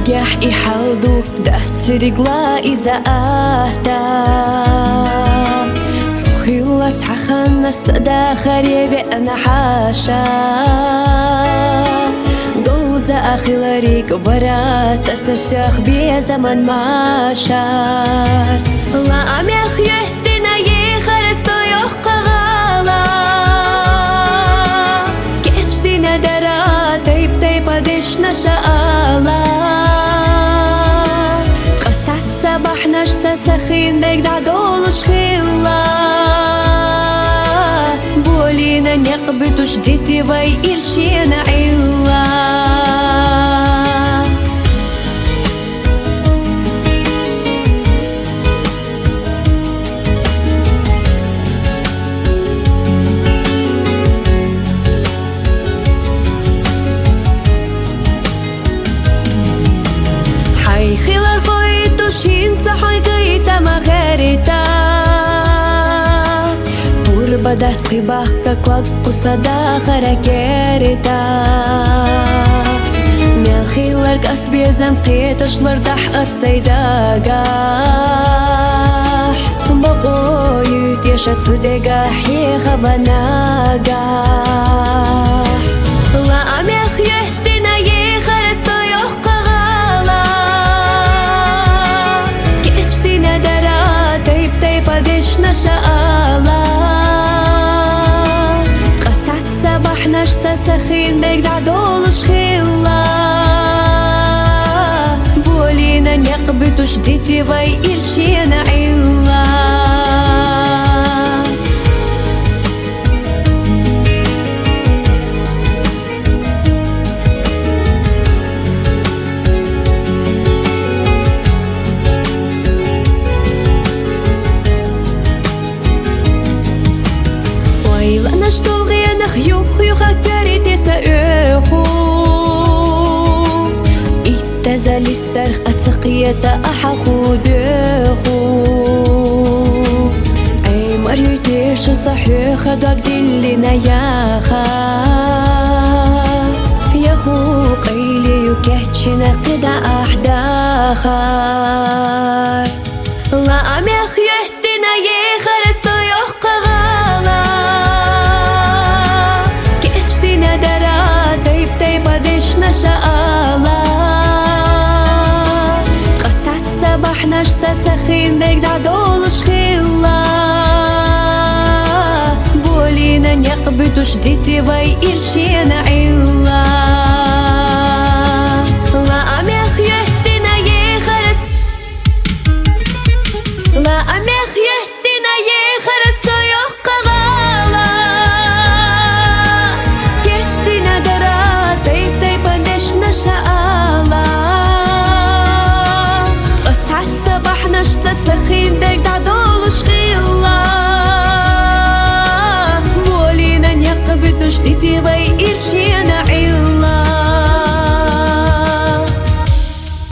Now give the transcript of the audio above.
نجاح يحاولوا رجلا إذا أهدى وخلت حخنا السدا خريبة أنا حاشا دوزة أخلاريك برات أسسخ بي زمن ماشار لا أم يخيهتنا يخرستو يخقغالا كيشتنا درا تيب تيب أدشنا شاءالا صباحنا تخين نقدع دولش خلا بولينا نقبض جديدي ويرشينا علا حي خلال شين صحي قيتا مغارتا قربة داسقي باختا كوك قصدا خراكيرتا ميال خيلر كاسبي زمقيت اشلر دح السيداقاح بقويت يشت سودقاح يخبناقاح لا أم يخيهتنا يخرستو يحقا دشنا شاءالا قطعت صباحنا تخين نقدع دولش خلا بولينا نقبض جديدي ويرشينا علا أنا شتلغي أنا خيوخ أكتريت يسأخو إتزال استرخ أتسقية أحخو دخو أي مريتيش صحيح داك دلنا ياخا ياخو قيلي يكهتشنا قدا أحداخا لا أم يخيهتنا يخرستو يحقا دشنا شاءالا قطعت صباحنا تخين نقدع دولش خلا بولينا نقبض جديدي ويرشينا علا